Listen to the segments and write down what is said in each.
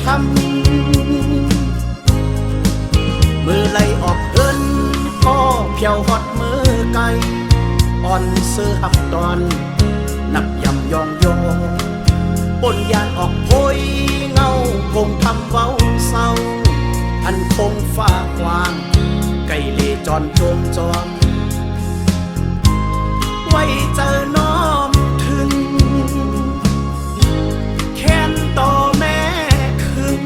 ทำมือไล่ออกเอินก็เพียวฮอดมือไกลอ่อนเสื้อหับตอนนับยำยองโยปนยานออกโพยเงาคงทำเว้าเศร้าอันคงฟ้ากว้างไก่เลจอนโจมจองไว้เจอน้อมถึงแค้นต่อแม่คึง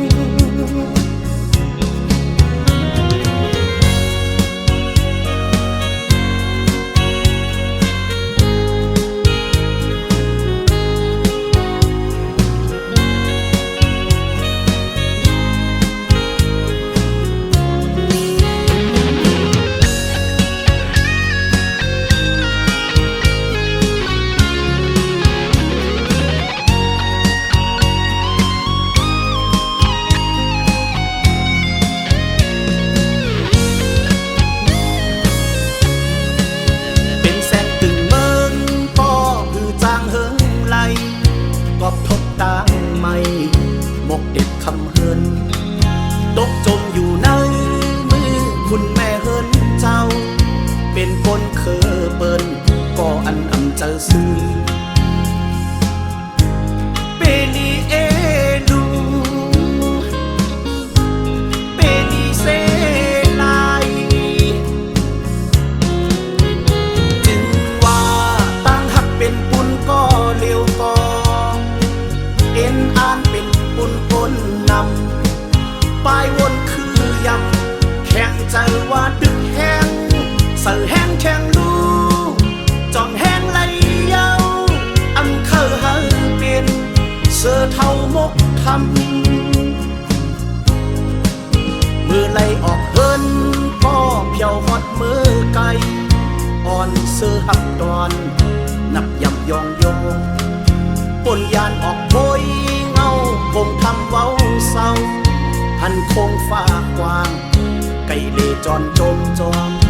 กอบทบตางไม่หมกเด็ดคำเฮินตกจมอยู่ในมือคุณแม่เฮินเจ้าเป็นคนเคอเปิ้นก็อันอำเจอซื้อเปลีเอลูเปลีเซลายจึงว่าตั้งหักเป็นปุนก็เลี้ยวก็เอ็นอ่านเป็นปุ่นปนนำปลายวนคือยำแข่งใจว่าดึกแห้งสั่นแห้งแข่งลูจ่องแห้งไหลเยาอันเคยหาเป็นเสือเท่ามกทำมือไล่ออกเฮินพ่อเพียวฮอดมือไกลอ่อนเสือหักตอนนับยำยองโยปนยานออกโพยเงาคงทำเว้าเศร้าหันคงฟ้ากว้างไก่เลจอนโจมจอม